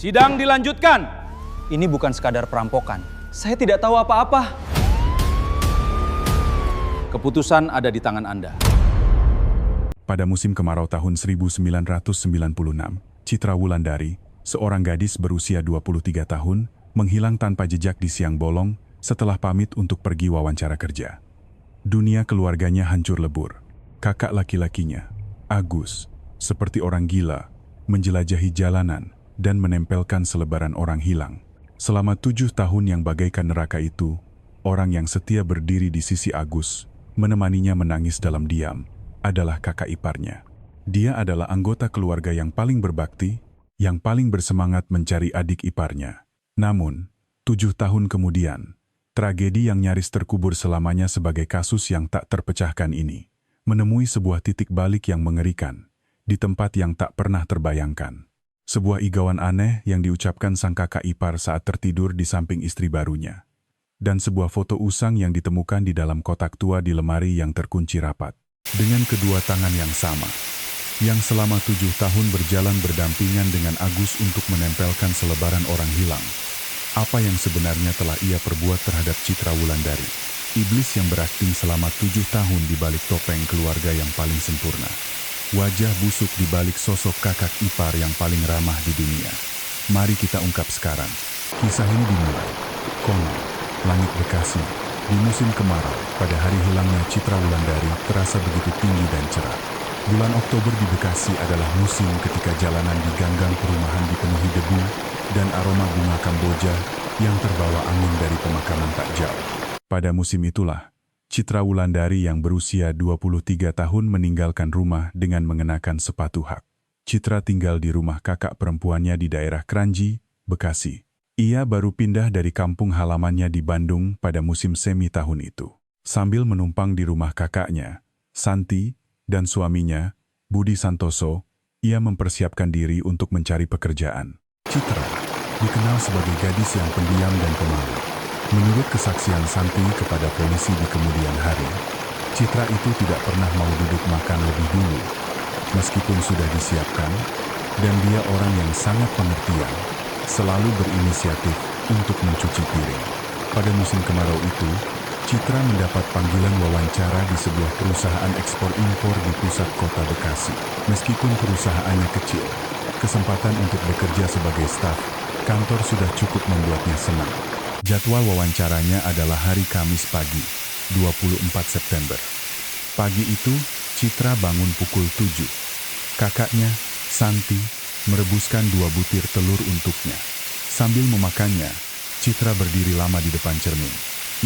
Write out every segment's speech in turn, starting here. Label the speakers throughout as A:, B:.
A: Sidang dilanjutkan.
B: Ini bukan sekadar perampokan. Saya tidak tahu apa-apa.
A: Keputusan ada di tangan Anda.
C: Pada musim kemarau tahun 1996, Citra Wulandari, seorang gadis berusia 23 tahun, menghilang tanpa jejak di siang bolong setelah pamit untuk pergi wawancara kerja. Dunia keluarganya hancur lebur. Kakak laki-lakinya, Agus, seperti orang gila, menjelajahi jalanan dan menempelkan selebaran orang hilang. Selama 7 tahun yang bagaikan neraka itu, orang yang setia berdiri di sisi Agus, menemaninya menangis dalam diam, adalah kakak iparnya. Dia adalah anggota keluarga yang paling berbakti, yang paling bersemangat mencari adik iparnya. Namun, 7 tahun kemudian, tragedi yang nyaris terkubur selamanya sebagai kasus yang tak terpecahkan ini, menemui sebuah titik balik yang mengerikan, di tempat yang tak pernah terbayangkan. Sebuah igauan aneh yang diucapkan sang kakak ipar saat tertidur di samping istri barunya. Dan sebuah foto usang yang ditemukan di dalam kotak tua di lemari yang terkunci rapat. Dengan kedua tangan yang sama, yang selama 7 tahun berjalan berdampingan dengan Agus untuk menempelkan selebaran orang hilang. Apa yang sebenarnya telah ia perbuat terhadap Citra Wulandari? Iblis yang berakting selama 7 tahun di balik topeng keluarga yang paling sempurna. Wajah busuk di balik sosok kakak ipar yang paling ramah di dunia. Mari kita ungkap sekarang. Kisah ini dimulai. Konon, langit Bekasi, di musim kemarau, pada hari hilangnya Citra Wulandari terasa begitu tinggi dan cerah. Bulan Oktober di Bekasi adalah musim ketika jalanan di ganggang perumahan dipenuhi debu dan aroma bunga Kamboja yang terbawa angin dari pemakaman tak jauh. Pada musim itulah, Citra Wulandari yang berusia 23 tahun meninggalkan rumah dengan mengenakan sepatu hak. Citra tinggal di rumah kakak perempuannya di daerah Kranji, Bekasi. Ia baru pindah dari kampung halamannya di Bandung pada musim semi tahun itu. Sambil menumpang di rumah kakaknya, Santi, dan suaminya, Budi Santoso, ia mempersiapkan diri untuk mencari pekerjaan. Citra dikenal sebagai gadis yang pendiam dan pemalu. Menurut kesaksian Santi kepada polisi di kemudian hari, Citra itu tidak pernah mau duduk makan lebih dulu, meskipun sudah disiapkan, dan dia orang yang sangat pengertian, selalu berinisiatif untuk mencuci piring. Pada musim kemarau itu, Citra mendapat panggilan wawancara di sebuah perusahaan ekspor-impor di pusat kota Bekasi. Meskipun perusahaannya kecil, kesempatan untuk bekerja sebagai staf kantor sudah cukup membuatnya senang. Jadwal wawancaranya adalah hari Kamis pagi, 24 September. Pagi itu, Citra bangun pukul 7. Kakaknya, Santi, merebuskan 2 butir telur untuknya. Sambil memakannya, Citra berdiri lama di depan cermin.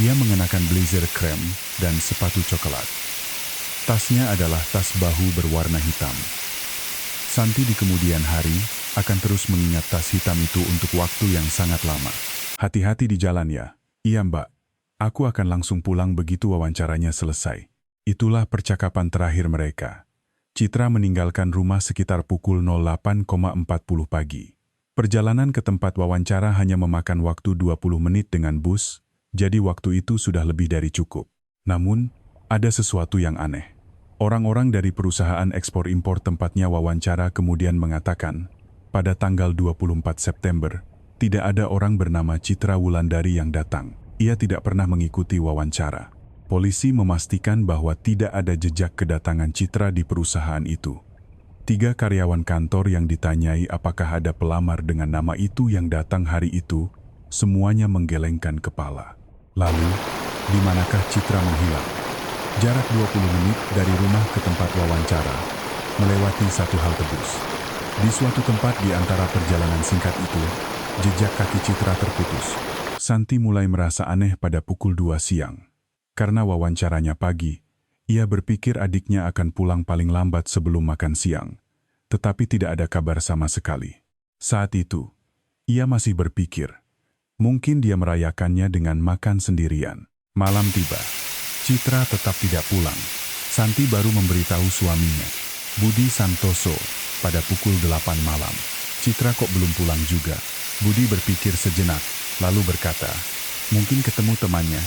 C: Ia mengenakan blazer krem dan sepatu coklat. Tasnya adalah tas bahu berwarna hitam. Santi di kemudian hari akan terus mengingat tas hitam itu untuk waktu yang sangat lama. Hati-hati di jalan ya. Iya mbak, aku akan langsung pulang begitu wawancaranya selesai. Itulah percakapan terakhir mereka. Citra meninggalkan rumah sekitar pukul 08.40 pagi. Perjalanan ke tempat wawancara hanya memakan waktu 20 menit dengan bus, jadi waktu itu sudah lebih dari cukup. Namun, ada sesuatu yang aneh. Orang-orang dari perusahaan ekspor-impor tempatnya wawancara kemudian mengatakan, pada tanggal 24 September, tidak ada orang bernama Citra Wulandari yang datang. Ia tidak pernah mengikuti wawancara. Polisi memastikan bahwa tidak ada jejak kedatangan Citra di perusahaan itu. 3 karyawan kantor yang ditanyai apakah ada pelamar dengan nama itu yang datang hari itu, semuanya menggelengkan kepala. Lalu, di manakah Citra menghilang? Jarak 20 menit dari rumah ke tempat wawancara, melewati satu halte bus. Di suatu tempat di antara perjalanan singkat itu, jejak kaki Citra terputus. Santi mulai merasa aneh pada pukul 2 siang. Karena wawancaranya pagi, ia berpikir adiknya akan pulang paling lambat sebelum makan siang. Tetapi tidak ada kabar sama sekali. Saat itu, ia masih berpikir, mungkin dia merayakannya dengan makan sendirian. Malam tiba, Citra tetap tidak pulang. Santi baru memberitahu suaminya, Budi Santoso, pada pukul 8 malam. Citra kok belum pulang juga? Budi berpikir sejenak, lalu berkata, mungkin ketemu temannya.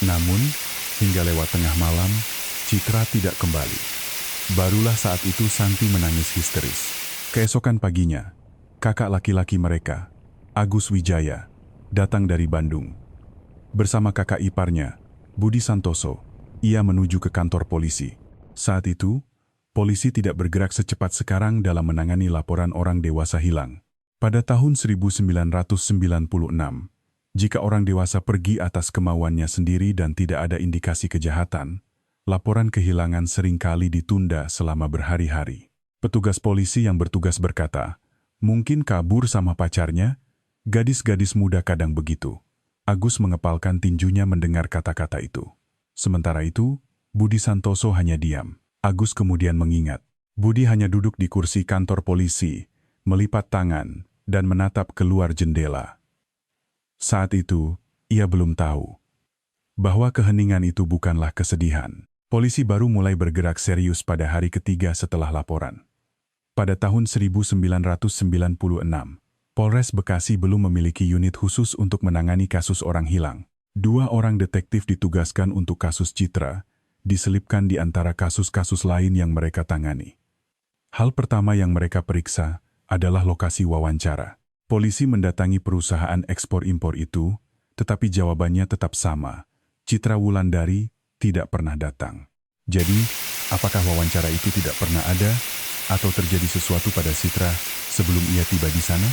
C: Namun, hingga lewat tengah malam, Citra tidak kembali. Barulah saat itu Santi menangis histeris. Keesokan paginya, kakak laki-laki mereka, Agus Wijaya, datang dari Bandung. Bersama kakak iparnya, Budi Santoso, ia menuju ke kantor polisi. Saat itu, polisi tidak bergerak secepat sekarang dalam menangani laporan orang dewasa hilang. Pada tahun 1996, jika orang dewasa pergi atas kemauannya sendiri dan tidak ada indikasi kejahatan, laporan kehilangan seringkali ditunda selama berhari-hari. Petugas polisi yang bertugas berkata, mungkin kabur sama pacarnya, gadis-gadis muda kadang begitu. Agus mengepalkan tinjunya mendengar kata-kata itu. Sementara itu, Budi Santoso hanya diam. Agus kemudian mengingat, Budi hanya duduk di kursi kantor polisi, melipat tangan, dan menatap keluar jendela. Saat itu, ia belum tahu bahwa keheningan itu bukanlah kesedihan. Polisi baru mulai bergerak serius pada hari ketiga setelah laporan. Pada tahun 1996, Polres Bekasi belum memiliki unit khusus untuk menangani kasus orang hilang. 2 orang detektif ditugaskan untuk kasus Citra, diselipkan di antara kasus-kasus lain yang mereka tangani. Hal pertama yang mereka periksa adalah lokasi wawancara. Polisi mendatangi perusahaan ekspor-impor itu, tetapi jawabannya tetap sama. Citra Wulandari tidak pernah datang. Jadi, apakah wawancara itu tidak pernah ada, atau terjadi sesuatu pada Citra sebelum ia tiba di sana?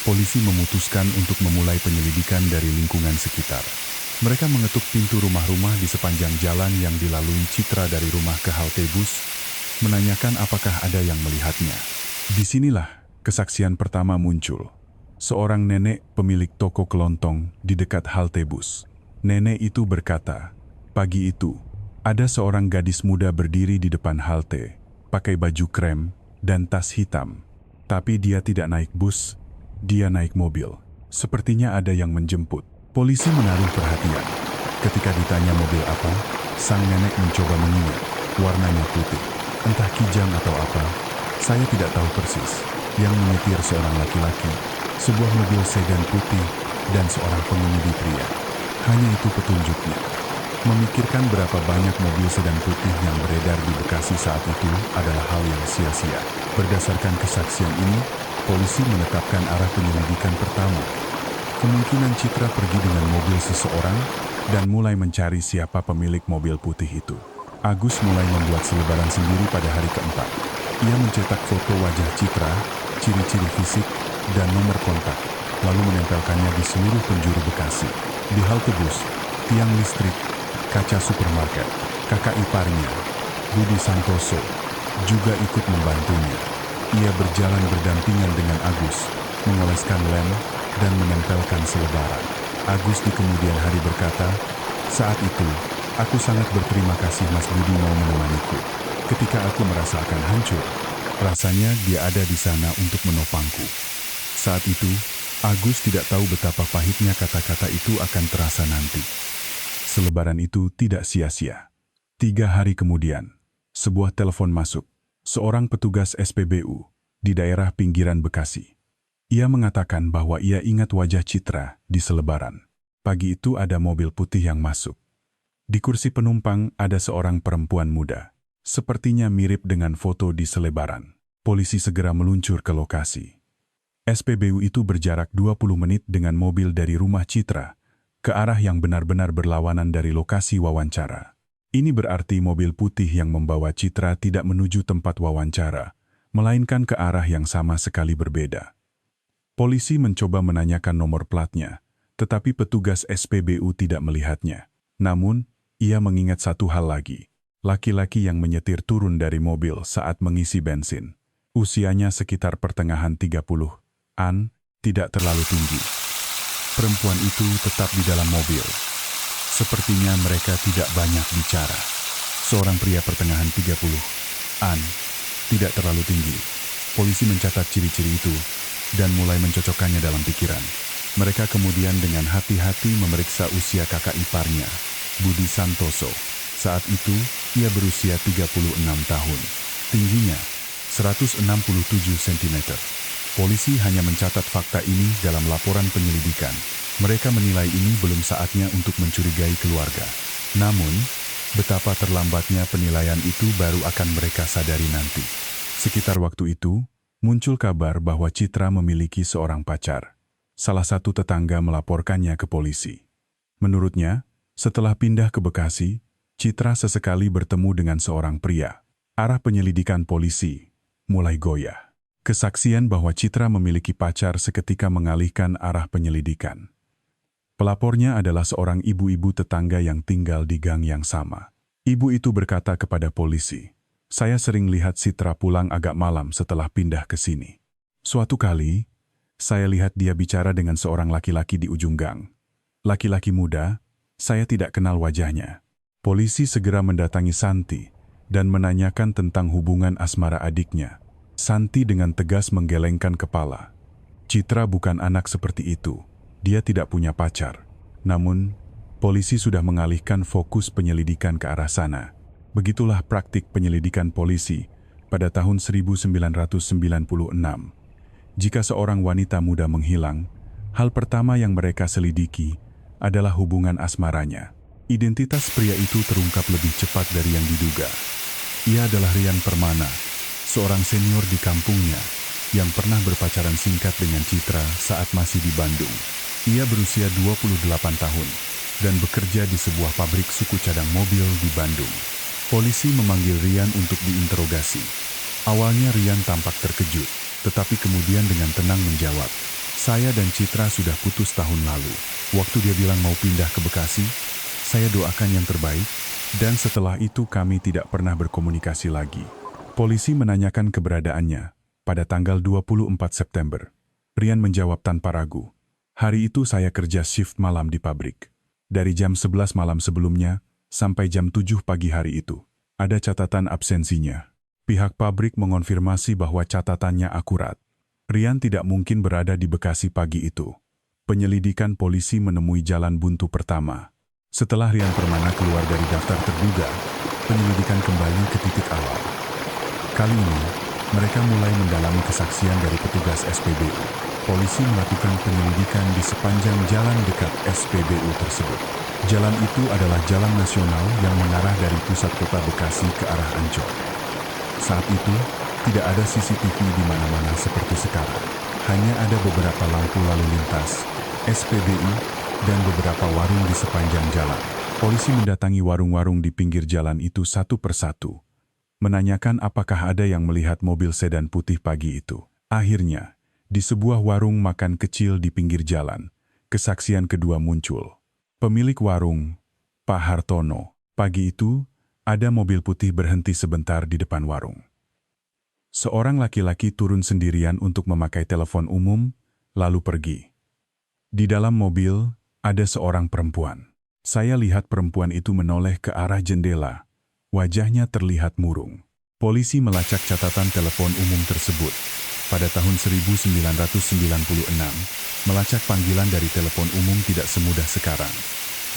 C: Polisi memutuskan untuk memulai penyelidikan dari lingkungan sekitar. Mereka mengetuk pintu rumah-rumah di sepanjang jalan yang dilalui Citra dari rumah ke halte bus, menanyakan apakah ada yang melihatnya. Disinilah kesaksian pertama muncul. Seorang nenek pemilik toko kelontong di dekat halte bus. Nenek itu berkata, pagi itu, ada seorang gadis muda berdiri di depan halte, pakai baju krem dan tas hitam. Tapi dia tidak naik bus, dia naik mobil. Sepertinya ada yang menjemput. Polisi menaruh perhatian. Ketika ditanya mobil apa, sang nenek mencoba mengingat. Warnanya putih. Entah kijang atau apa, saya tidak tahu persis. Yang menyetir seorang laki-laki, sebuah mobil sedan putih, dan seorang pengemudi pria. Hanya itu petunjuknya. Memikirkan berapa banyak mobil sedan putih yang beredar di Bekasi saat itu adalah hal yang sia-sia. Berdasarkan kesaksian ini, polisi menetapkan arah penyelidikan pertama. Kemungkinan Citra pergi dengan mobil seseorang dan mulai mencari siapa pemilik mobil putih itu. Agus mulai membuat selebaran sendiri pada hari keempat. Ia mencetak foto wajah Citra, ciri-ciri fisik, dan nomor kontak, lalu menempelkannya di seluruh penjuru Bekasi. Di halte bus, tiang listrik, kaca supermarket, kakak iparnya, Budi Santoso, juga ikut membantunya. Ia berjalan berdampingan dengan Agus, mengoleskan lem, dan menempelkan selebaran. Agus di kemudian hari berkata, saat itu, aku sangat berterima kasih Mas Budi mau menemaniku. Ketika aku merasa akan hancur, rasanya dia ada di sana untuk menopangku. Saat itu, Agus tidak tahu betapa pahitnya kata-kata itu akan terasa nanti. Selebaran itu tidak sia-sia. 3 hari kemudian, sebuah telepon masuk. Seorang petugas SPBU di daerah pinggiran Bekasi. Ia mengatakan bahwa ia ingat wajah Citra di selebaran. Pagi itu ada mobil putih yang masuk. Di kursi penumpang ada seorang perempuan muda. Sepertinya mirip dengan foto di selebaran. Polisi segera meluncur ke lokasi. SPBU itu berjarak 20 menit dengan mobil dari rumah Citra ke arah yang benar-benar berlawanan dari lokasi wawancara. Ini berarti mobil putih yang membawa Citra tidak menuju tempat wawancara, melainkan ke arah yang sama sekali berbeda. Polisi mencoba menanyakan nomor platnya, tetapi petugas SPBU tidak melihatnya. Namun, ia mengingat satu hal lagi. Laki-laki yang menyetir turun dari mobil saat mengisi bensin. Usianya sekitar pertengahan 30-an, tidak terlalu tinggi. Perempuan itu tetap di dalam mobil. Sepertinya mereka tidak banyak bicara. Seorang pria pertengahan 30-an, tidak terlalu tinggi. Polisi mencatat ciri-ciri itu dan mulai mencocokkannya dalam pikiran. Mereka kemudian dengan hati-hati memeriksa usia kakak iparnya, Budi Santoso. Saat itu, ia berusia 36 tahun. Tingginya 167 cm. Polisi hanya mencatat fakta ini dalam laporan penyelidikan. Mereka menilai ini belum saatnya untuk mencurigai keluarga. Namun, betapa terlambatnya penilaian itu baru akan mereka sadari nanti. Sekitar waktu itu, muncul kabar bahwa Citra memiliki seorang pacar. salah satu tetangga melaporkannya ke polisi. Menurutnya, setelah pindah ke Bekasi, Citra sesekali bertemu dengan seorang pria. Arah penyelidikan polisi mulai goyah. Kesaksian bahwa Citra memiliki pacar seketika mengalihkan arah penyelidikan. Pelapornya adalah seorang ibu-ibu tetangga yang tinggal di gang yang sama. Ibu itu berkata kepada polisi, "Saya sering lihat Citra pulang agak malam setelah pindah ke sini. Suatu kali, saya lihat dia bicara dengan seorang laki-laki di ujung gang. Laki-laki muda, saya tidak kenal wajahnya." Polisi segera mendatangi Santi dan menanyakan tentang hubungan asmara adiknya. Santi dengan tegas menggelengkan kepala. Citra bukan anak seperti itu. Dia tidak punya pacar. Namun, polisi sudah mengalihkan fokus penyelidikan ke arah sana. Begitulah praktik penyelidikan polisi pada tahun 1996. Jika seorang wanita muda menghilang, hal pertama yang mereka selidiki adalah hubungan asmaranya. Identitas pria itu terungkap lebih cepat dari yang diduga. Ia adalah Rian Permana, seorang senior di kampungnya yang pernah berpacaran singkat dengan Citra saat masih di Bandung. Ia berusia 28 tahun dan bekerja di sebuah pabrik suku cadang mobil di Bandung. Polisi memanggil Rian untuk diinterogasi. Awalnya Rian tampak terkejut, tetapi kemudian dengan tenang menjawab, "Saya dan Citra sudah putus tahun lalu. Waktu dia bilang mau pindah ke Bekasi, saya doakan yang terbaik, dan setelah itu kami tidak pernah berkomunikasi lagi." Polisi menanyakan keberadaannya pada tanggal 24 September. Rian menjawab tanpa ragu, "Hari itu saya kerja shift malam di pabrik. Dari jam 11 malam sebelumnya sampai jam 7 pagi hari itu. Ada catatan absensinya." Pihak pabrik mengonfirmasi bahwa catatannya akurat. Rian tidak mungkin berada di Bekasi pagi itu. Penyelidikan polisi menemui jalan buntu pertama. Setelah Rian Permana keluar dari daftar terduga, penyelidikan kembali ke titik awal. Kali ini, mereka mulai mendalami kesaksian dari petugas SPBU. Polisi melakukan penyelidikan di sepanjang jalan dekat SPBU tersebut. Jalan itu adalah jalan nasional yang mengarah dari pusat kota Bekasi ke arah Ancol. Saat itu, tidak ada CCTV di mana-mana seperti sekarang. Hanya ada beberapa lampu lalu lintas, SPBU, dan beberapa warung di sepanjang jalan. Polisi mendatangi warung-warung di pinggir jalan itu satu persatu, menanyakan apakah ada yang melihat mobil sedan putih pagi itu. Akhirnya, di sebuah warung makan kecil di pinggir jalan, kesaksian kedua muncul. Pemilik warung, Pak Hartono, pagi itu ada mobil putih berhenti sebentar di depan warung. Seorang laki-laki turun sendirian untuk memakai telepon umum, lalu pergi. Di dalam mobil, ada seorang perempuan. Saya lihat perempuan itu menoleh ke arah jendela. Wajahnya terlihat murung. Polisi melacak catatan telepon umum tersebut. Pada tahun 1996, melacak panggilan dari telepon umum tidak semudah sekarang.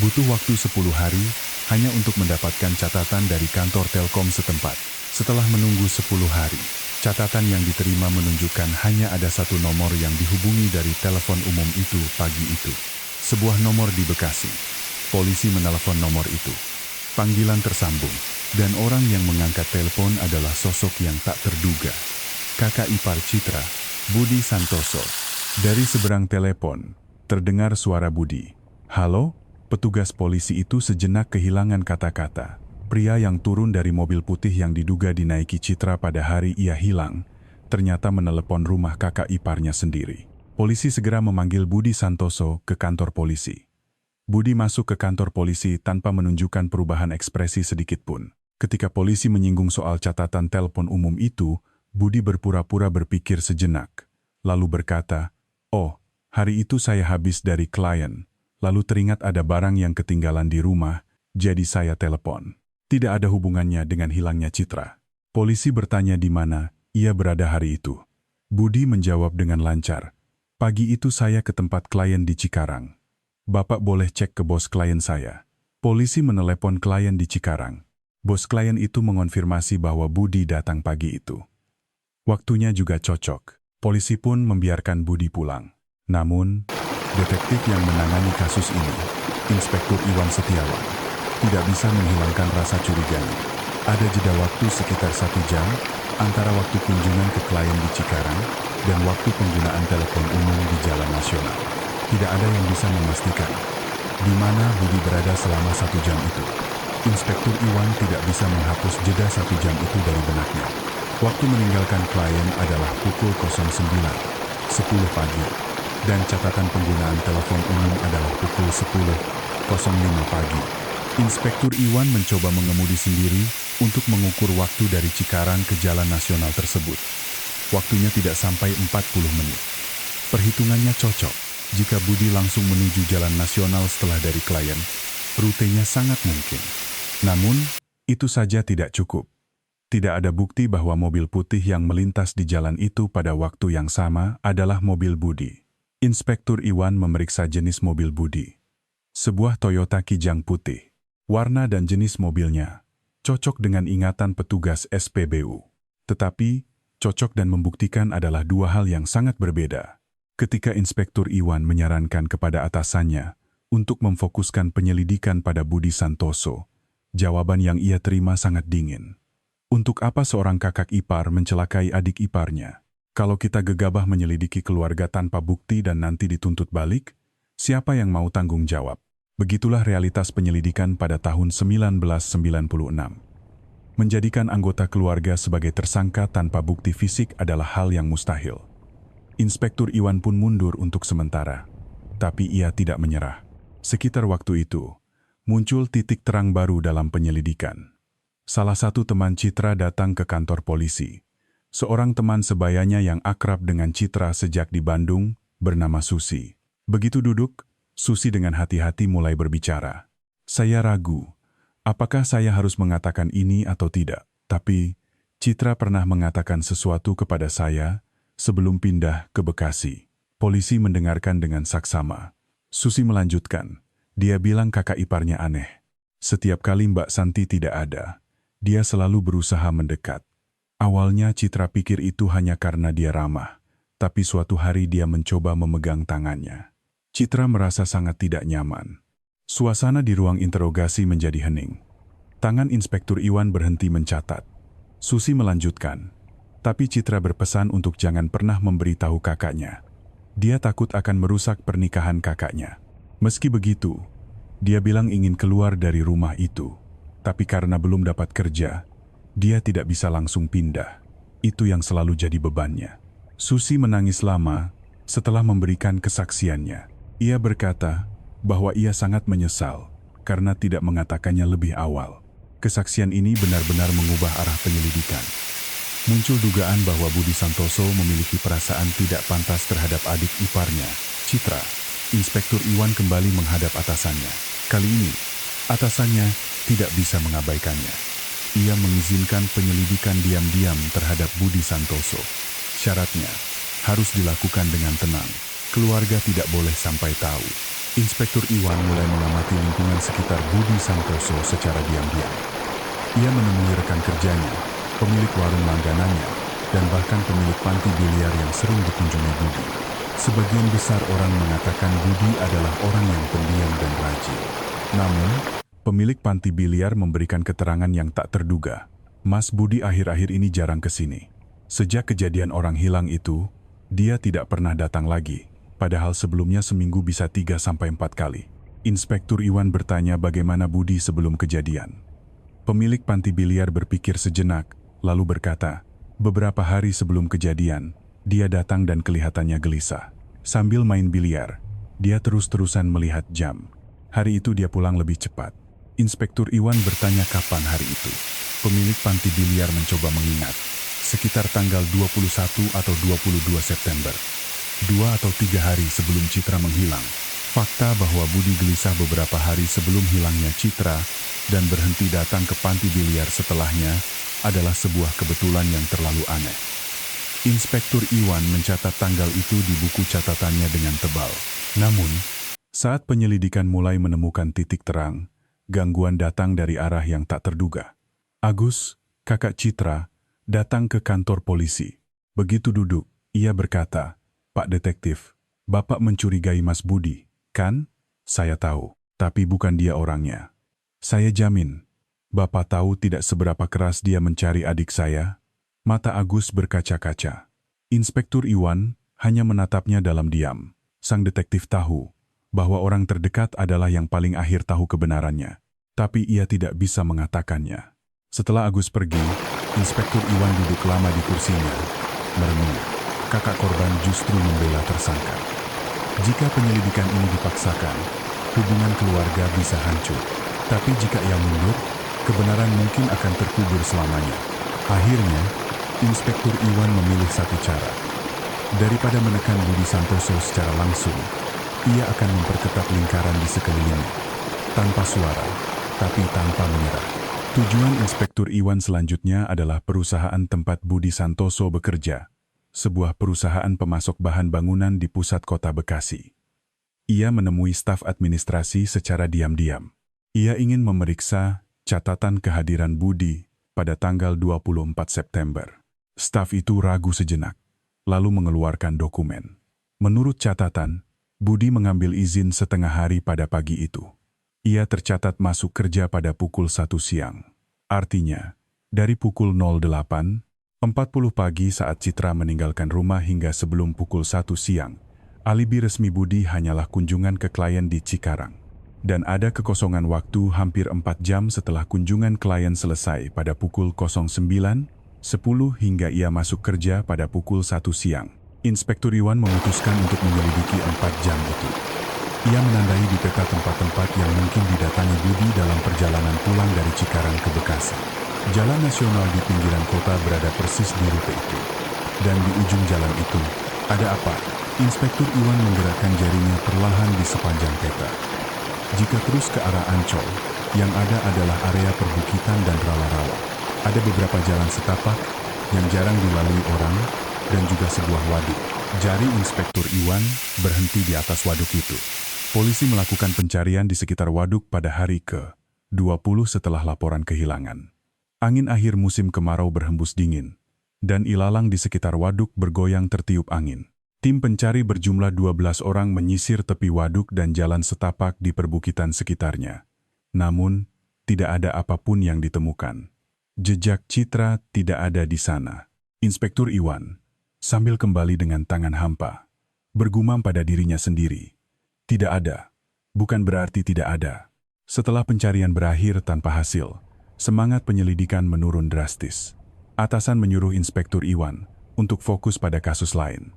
C: Butuh waktu 10 hari hanya untuk mendapatkan catatan dari kantor Telkom setempat. Setelah menunggu 10 hari, catatan yang diterima menunjukkan hanya ada satu nomor yang dihubungi dari telepon umum itu pagi itu. Sebuah nomor di Bekasi. Polisi menelepon nomor itu. Panggilan tersambung, dan orang yang mengangkat telepon adalah sosok yang tak terduga. Kakak ipar Citra, Budi Santoso. Dari seberang telepon, terdengar suara Budi. "Halo?" Petugas polisi itu sejenak kehilangan kata-kata. Pria yang turun dari mobil putih yang diduga dinaiki Citra pada hari ia hilang, ternyata menelepon rumah kakak iparnya sendiri. Polisi segera memanggil Budi Santoso ke kantor polisi. Budi masuk ke kantor polisi tanpa menunjukkan perubahan ekspresi sedikitpun. Ketika polisi menyinggung soal catatan telepon umum itu, Budi berpura-pura berpikir sejenak, lalu berkata, "Oh, hari itu saya habis dari klien, lalu teringat ada barang yang ketinggalan di rumah, jadi saya telepon." Tidak ada hubungannya dengan hilangnya Citra. Polisi bertanya di mana ia berada hari itu. Budi menjawab dengan lancar, "Pagi itu saya ke tempat klien di Cikarang. Bapak boleh cek ke bos klien saya." Polisi menelepon klien di Cikarang. Bos klien itu mengonfirmasi bahwa Budi datang pagi itu. Waktunya juga cocok. Polisi pun membiarkan Budi pulang. Namun, detektif yang menangani kasus ini, Inspektur Iwan Setiawan, tidak bisa menghilangkan rasa curiganya. Ada jeda waktu sekitar 1 jam antara waktu kunjungan ke klien di Cikarang dan waktu penggunaan telepon umum di Jalan Nasional. Tidak ada yang bisa memastikan di mana Budi berada selama 1 jam itu. Inspektur Iwan tidak bisa menghapus jeda 1 jam itu dari benaknya. Waktu meninggalkan klien adalah pukul 09.10 pagi dan catatan penggunaan telepon umum adalah pukul 10.05 pagi. Inspektur Iwan mencoba mengemudi sendiri untuk mengukur waktu dari Cikarang ke Jalan Nasional tersebut. Waktunya tidak sampai 40 menit. Perhitungannya cocok. Jika Budi langsung menuju Jalan Nasional setelah dari klien, rutenya sangat mungkin. Namun, itu saja tidak cukup. Tidak ada bukti bahwa mobil putih yang melintas di jalan itu pada waktu yang sama adalah mobil Budi. Inspektur Iwan memeriksa jenis mobil Budi. Sebuah Toyota Kijang putih. Warna dan jenis mobilnya cocok dengan ingatan petugas SPBU. Tetapi, cocok dan membuktikan adalah dua hal yang sangat berbeda. Ketika Inspektur Iwan menyarankan kepada atasannya untuk memfokuskan penyelidikan pada Budi Santoso, jawaban yang ia terima sangat dingin. Untuk apa seorang kakak ipar mencelakai adik iparnya? Kalau kita gegabah menyelidiki keluarga tanpa bukti dan nanti dituntut balik, siapa yang mau tanggung jawab? Begitulah realitas penyelidikan pada tahun 1996. Menjadikan anggota keluarga sebagai tersangka tanpa bukti fisik adalah hal yang mustahil. Inspektur Iwan pun mundur untuk sementara, tapi ia tidak menyerah. Sekitar waktu itu, muncul titik terang baru dalam penyelidikan. Salah satu teman Citra datang ke kantor polisi. Seorang teman sebayanya yang akrab dengan Citra sejak di Bandung, bernama Susi. Begitu duduk, Susi dengan hati-hati mulai berbicara. Saya ragu, apakah saya harus mengatakan ini atau tidak. Tapi, Citra pernah mengatakan sesuatu kepada saya sebelum pindah ke Bekasi. Polisi mendengarkan dengan saksama. Susi melanjutkan, dia bilang kakak iparnya aneh. Setiap kali Mbak Santi tidak ada, dia selalu berusaha mendekat. Awalnya Citra pikir itu hanya karena dia ramah, tapi suatu hari dia mencoba memegang tangannya. Citra merasa sangat tidak nyaman. Suasana di ruang interogasi menjadi hening. Tangan Inspektur Iwan berhenti mencatat. Susi melanjutkan, tapi Citra berpesan untuk jangan pernah memberitahu kakaknya. Dia takut akan merusak pernikahan kakaknya. Meski begitu, dia bilang ingin keluar dari rumah itu. Tapi karena belum dapat kerja, dia tidak bisa langsung pindah. Itu yang selalu jadi bebannya. Susi menangis lama setelah memberikan kesaksiannya. Ia berkata bahwa ia sangat menyesal karena tidak mengatakannya lebih awal. Kesaksian ini benar-benar mengubah arah penyelidikan. Muncul dugaan bahwa Budi Santoso memiliki perasaan tidak pantas terhadap adik iparnya, Citra. Inspektur Iwan kembali menghadap atasannya. Kali ini, atasannya tidak bisa mengabaikannya. Ia mengizinkan penyelidikan diam-diam terhadap Budi Santoso. Syaratnya harus dilakukan dengan tenang. Keluarga tidak boleh sampai tahu. Inspektur Iwan mulai mengamati lingkungan sekitar Budi Santoso secara diam-diam. Ia menemui rekan kerjanya, pemilik warung langganannya, dan bahkan pemilik panti biliar yang sering dikunjungi Budi. Sebagian besar orang mengatakan Budi adalah orang yang pendiam dan rajin. Namun, pemilik panti biliar memberikan keterangan yang tak terduga. Mas Budi akhir-akhir ini jarang ke sini. Sejak kejadian orang hilang itu, dia tidak pernah datang lagi. Padahal sebelumnya seminggu bisa 3-4 kali. Inspektur Iwan bertanya bagaimana Budi sebelum kejadian. Pemilik panti biliar berpikir sejenak, lalu berkata, beberapa hari sebelum kejadian, dia datang dan kelihatannya gelisah. Sambil main biliar, dia terus-terusan melihat jam. Hari itu dia pulang lebih cepat. Inspektur Iwan bertanya kapan hari itu. Pemilik panti biliar mencoba mengingat. Sekitar tanggal 21 atau 22 September. 2 atau 3 hari sebelum Citra menghilang. Fakta bahwa Budi gelisah beberapa hari sebelum hilangnya Citra dan berhenti datang ke panti biliar setelahnya adalah sebuah kebetulan yang terlalu aneh. Inspektur Iwan mencatat tanggal itu di buku catatannya dengan tebal. Namun, saat penyelidikan mulai menemukan titik terang, gangguan datang dari arah yang tak terduga. Agus, kakak Citra, datang ke kantor polisi. Begitu duduk, ia berkata, Pak Detektif, Bapak mencurigai Mas Budi, kan? Saya tahu, tapi bukan dia orangnya. Saya jamin, Bapak tahu tidak seberapa keras dia mencari adik saya? Mata Agus berkaca-kaca. Inspektur Iwan hanya menatapnya dalam diam. Sang detektif tahu bahwa orang terdekat adalah yang paling akhir tahu kebenarannya. Tapi ia tidak bisa mengatakannya. Setelah Agus pergi, Inspektur Iwan duduk lama di kursinya. Merenung, kakak korban justru membela tersangka. Jika penyelidikan ini dipaksakan, hubungan keluarga bisa hancur. Tapi jika ia mundur, kebenaran mungkin akan terkubur selamanya. Akhirnya, Inspektur Iwan memilih satu cara. Daripada menekan Budi Santoso secara langsung, ia akan memperketat lingkaran di sekelilingnya. Tanpa suara, tapi tanpa menyerah. Tujuan Inspektur Iwan selanjutnya adalah perusahaan tempat Budi Santoso bekerja, sebuah perusahaan pemasok bahan bangunan di pusat kota Bekasi. Ia menemui staf administrasi secara diam-diam. Ia ingin memeriksa catatan kehadiran Budi pada tanggal 24 September. Staf itu ragu sejenak, lalu mengeluarkan dokumen. Menurut catatan, Budi mengambil izin setengah hari pada pagi itu. Ia tercatat masuk kerja pada pukul 1 siang. Artinya, dari pukul 08.40 pagi saat Citra meninggalkan rumah hingga sebelum pukul 1 siang, alibi resmi Budi hanyalah kunjungan ke klien di Cikarang. Dan ada kekosongan waktu hampir 4 jam setelah kunjungan klien selesai pada pukul 09.10 hingga ia masuk kerja pada pukul 1 siang. Inspektur Iwan memutuskan untuk menyelidiki 4 jam itu. Ia menandai di peta tempat-tempat yang mungkin didatangi Budi dalam perjalanan pulang dari Cikarang ke Bekasi. Jalan nasional di pinggiran kota berada persis di rute itu. Dan di ujung jalan itu, ada apa? Inspektur Iwan menggerakkan jarinya perlahan di sepanjang peta. Jika terus ke arah Ancol, yang ada adalah area perbukitan dan rawa-rawa. Ada beberapa jalan setapak yang jarang dilalui orang dan juga sebuah waduk. Jari Inspektur Iwan berhenti di atas waduk itu. Polisi melakukan pencarian di sekitar waduk pada hari ke-20 setelah laporan kehilangan. Angin akhir musim kemarau berhembus dingin, dan ilalang di sekitar waduk bergoyang tertiup angin. Tim pencari berjumlah 12 orang menyisir tepi waduk dan jalan setapak di perbukitan sekitarnya. Namun, tidak ada apapun yang ditemukan. Jejak Citra tidak ada di sana. Inspektur Iwan, sambil kembali dengan tangan hampa, bergumam pada dirinya sendiri. Tidak ada. Bukan berarti tidak ada. Setelah pencarian berakhir tanpa hasil, semangat penyelidikan menurun drastis. Atasan menyuruh Inspektur Iwan untuk fokus pada kasus lain.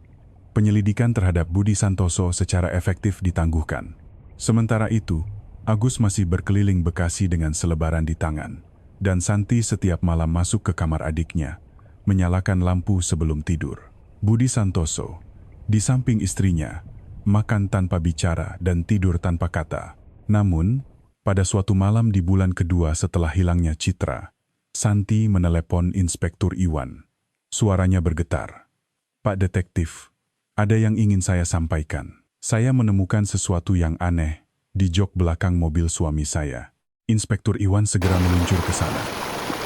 C: Penyelidikan terhadap Budi Santoso secara efektif ditangguhkan. Sementara itu, Agus masih berkeliling Bekasi dengan selebaran di tangan, dan Santi setiap malam masuk ke kamar adiknya, menyalakan lampu sebelum tidur. Budi Santoso, di samping istrinya, makan tanpa bicara dan tidur tanpa kata. Namun, pada suatu malam di bulan kedua setelah hilangnya Citra, Santi menelepon Inspektur Iwan. Suaranya bergetar. "Pak Detektif, ada yang ingin saya sampaikan. Saya menemukan sesuatu yang aneh di jok belakang mobil suami saya." Inspektur Iwan segera meluncur ke sana.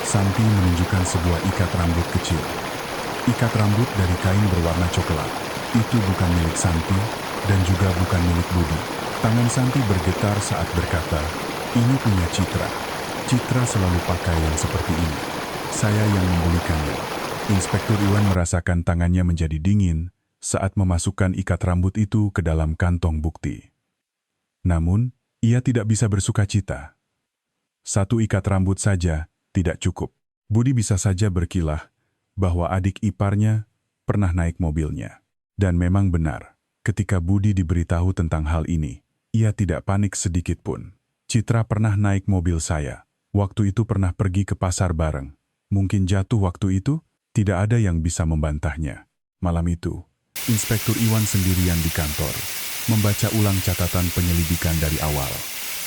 C: Santi menunjukkan sebuah ikat rambut kecil. Ikat rambut dari kain berwarna coklat. Itu bukan milik Santi dan juga bukan milik Budi. Tangan Santi bergetar saat berkata, "Ini punya Citra. Citra selalu pakai yang seperti ini. Saya yang membelikannya." Inspektur Iwan merasakan tangannya menjadi dingin saat memasukkan ikat rambut itu ke dalam kantong bukti. Namun, ia tidak bisa bersukacita. Satu ikat rambut saja tidak cukup. Budi bisa saja berkilah bahwa adik iparnya pernah naik mobilnya. Dan memang benar, ketika Budi diberitahu tentang hal ini, ia tidak panik sedikit pun. "Citra pernah naik mobil saya. Waktu itu pernah pergi ke pasar bareng. Mungkin jatuh waktu itu?" Tidak ada yang bisa membantahnya. Malam itu, Inspektur Iwan sendirian di kantor, membaca ulang catatan penyelidikan dari awal.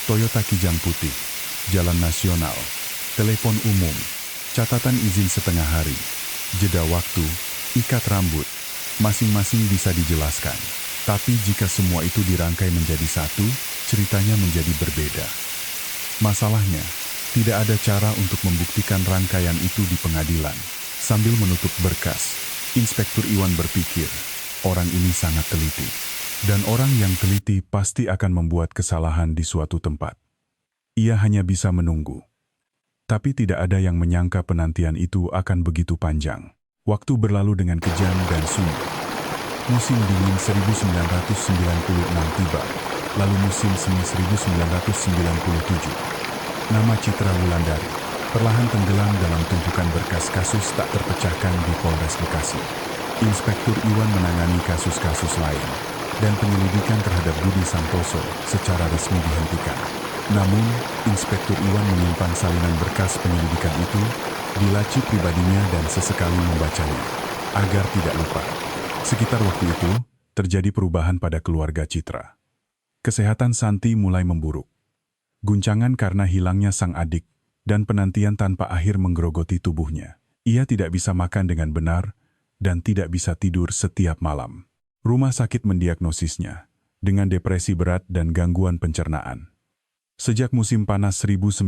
C: Toyota Kijang Putih, jalan nasional, telepon umum, catatan izin setengah hari, jeda waktu, ikat rambut, masing-masing bisa dijelaskan. Tapi jika semua itu dirangkai menjadi satu, ceritanya menjadi berbeda. Masalahnya, tidak ada cara untuk membuktikan rangkaian itu di pengadilan. Sambil menutup berkas, Inspektur Iwan berpikir, orang ini sangat teliti. Dan orang yang teliti pasti akan membuat kesalahan di suatu tempat. Ia hanya bisa menunggu. Tapi tidak ada yang menyangka penantian itu akan begitu panjang. Waktu berlalu dengan kejam dan sunyi. Musim dingin 1996 tiba, lalu musim semi 1997. Nama Citra Wulandari perlahan tenggelam dalam tumpukan berkas kasus tak terpecahkan di Polres Bekasi. Inspektur Iwan menangani kasus-kasus lain, dan penyelidikan terhadap Budi Santoso secara resmi dihentikan. Namun, Inspektur Iwan menyimpan salinan berkas penyelidikan itu di laci pribadinya dan sesekali membacanya, agar tidak lupa. Sekitar waktu itu, terjadi perubahan pada keluarga Citra. Kesehatan Santi mulai memburuk. Guncangan karena hilangnya sang adik, dan penantian tanpa akhir menggerogoti tubuhnya. Ia tidak bisa makan dengan benar, dan tidak bisa tidur setiap malam. Rumah sakit mendiagnosisnya dengan depresi berat dan gangguan pencernaan. Sejak musim panas 1997,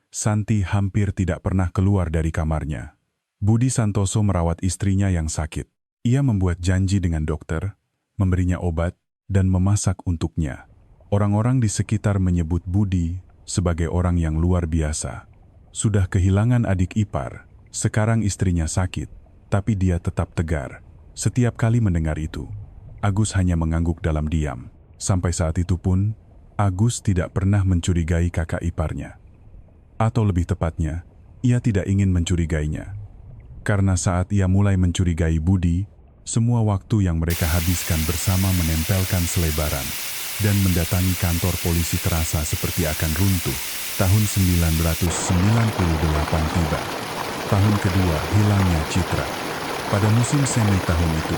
C: Santi hampir tidak pernah keluar dari kamarnya. Budi Santoso merawat istrinya yang sakit. Ia membuat janji dengan dokter, memberinya obat, dan memasak untuknya. Orang-orang di sekitar menyebut Budi sebagai orang yang luar biasa. Sudah kehilangan adik ipar, sekarang istrinya sakit, tapi dia tetap tegar. Setiap kali mendengar itu, Agus hanya mengangguk dalam diam. Sampai saat itu pun, Agus tidak pernah mencurigai kakak iparnya. Atau lebih tepatnya, ia tidak ingin mencurigainya. Karena saat ia mulai mencurigai Budi, semua waktu yang mereka habiskan bersama menempelkan selebaran dan mendatangi kantor polisi terasa seperti akan runtuh. Tahun 1998 tiba. Tahun kedua hilangnya Citra. Pada musim semi tahun itu,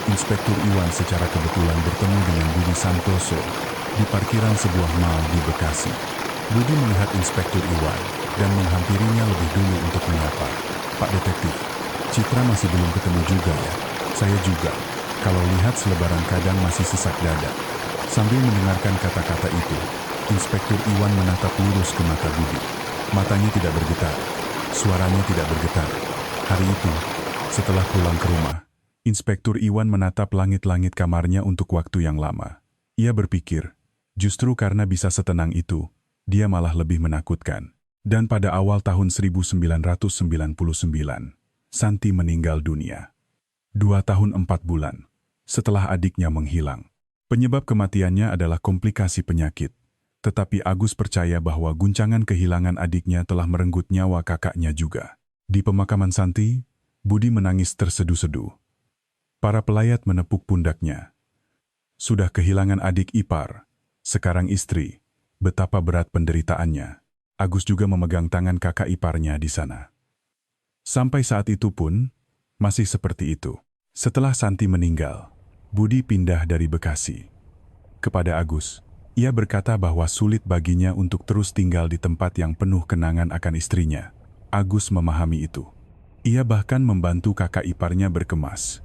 C: Inspektur Iwan secara kebetulan bertemu dengan Budi Santoso di parkiran sebuah mal di Bekasi. Budi melihat Inspektur Iwan dan menghampirinya lebih dulu untuk menyapa. "Pak Detektif, Citra masih belum ketemu juga ya?" "Saya juga. Kalau lihat selebaran kadang masih sesak dada." Sambil mendengarkan kata-kata itu, Inspektur Iwan menatap lurus ke mata Budi. Matanya tidak bergetar, suaranya tidak bergetar. Hari itu, setelah pulang ke rumah, Inspektur Iwan menatap langit-langit kamarnya untuk waktu yang lama. Ia berpikir, justru karena bisa setenang itu, dia malah lebih menakutkan. Dan pada awal tahun 1999, Santi meninggal dunia. 2 tahun 4 bulan setelah adiknya menghilang. Penyebab kematiannya adalah komplikasi penyakit, tetapi Agus percaya bahwa guncangan kehilangan adiknya telah merenggut nyawa kakaknya juga. Di pemakaman Santi, Budi menangis terseduh-seduh. Para pelayat menepuk pundaknya. Sudah kehilangan adik ipar, sekarang istri, betapa berat penderitaannya. Agus juga memegang tangan kakak iparnya di sana. Sampai saat itu pun, masih seperti itu. Setelah Santi meninggal, Budi pindah dari Bekasi. Kepada Agus, ia berkata bahwa sulit baginya untuk terus tinggal di tempat yang penuh kenangan akan istrinya. Agus memahami itu. Ia bahkan membantu kakak iparnya berkemas.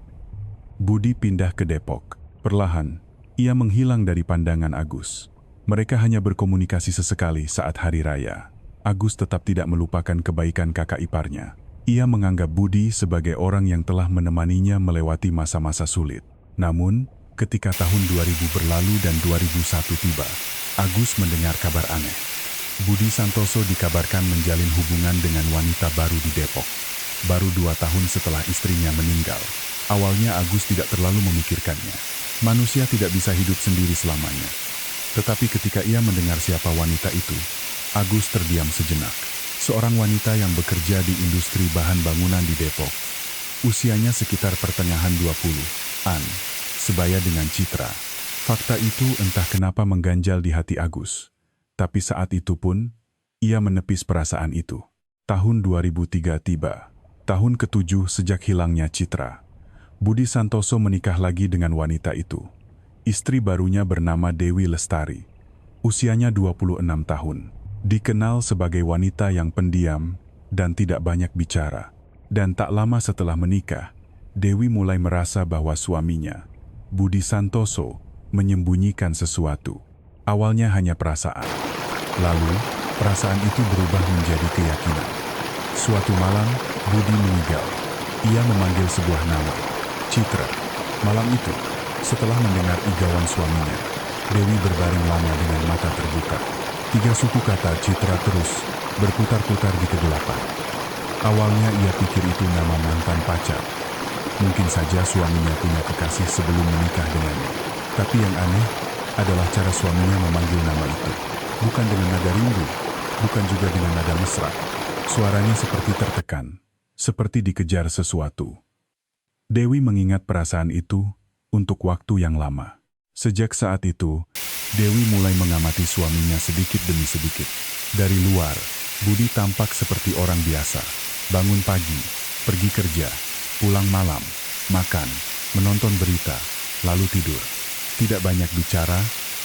C: Budi pindah ke Depok. Perlahan, ia menghilang dari pandangan Agus. Mereka hanya berkomunikasi sesekali saat hari raya. Agus tetap tidak melupakan kebaikan kakak iparnya. Ia menganggap Budi sebagai orang yang telah menemaninya melewati masa-masa sulit. Namun, ketika tahun 2000 berlalu dan 2001 tiba, Agus mendengar kabar aneh. Budi Santoso dikabarkan menjalin hubungan dengan wanita baru di Depok. Baru 2 tahun setelah istrinya meninggal. Awalnya Agus tidak terlalu memikirkannya. Manusia tidak bisa hidup sendiri selamanya. Tetapi ketika ia mendengar siapa wanita itu, Agus terdiam sejenak. Seorang wanita yang bekerja di industri bahan bangunan di Depok. Usianya sekitar pertengahan 20-an, sebaya dengan Citra. Fakta itu entah kenapa mengganjal di hati Agus. Tapi saat itu pun, ia menepis perasaan itu. Tahun 2003 tiba. Tahun ke-7 sejak hilangnya Citra. Budi Santoso menikah lagi dengan wanita itu. Istri barunya bernama Dewi Lestari. Usianya 26 tahun. Dikenal sebagai wanita yang pendiam dan tidak banyak bicara. Dan tak lama setelah menikah, Dewi mulai merasa bahwa suaminya, Budi Santoso, menyembunyikan sesuatu. Awalnya hanya perasaan. Lalu, perasaan itu berubah menjadi keyakinan. Suatu malam, Budi meninggal. Ia memanggil sebuah nama, Citra. Malam itu, setelah mendengar igauan suaminya, Dewi berbaring lama dengan mata terbuka. 3 suku kata Citra terus berputar-putar di kegelapan. Awalnya ia pikir itu nama mantan pacar. Mungkin saja suaminya punya kekasih sebelum menikah dengannya. Tapi yang aneh adalah cara suaminya memanggil nama itu. Bukan dengan nada rindu, bukan juga dengan nada mesra. Suaranya seperti tertekan, seperti dikejar sesuatu. Dewi mengingat perasaan itu untuk waktu yang lama. Sejak saat itu, Dewi mulai mengamati suaminya sedikit demi sedikit. Dari luar, Budi tampak seperti orang biasa. Bangun pagi, pergi kerja, pulang malam, makan, menonton berita, lalu tidur. Tidak banyak bicara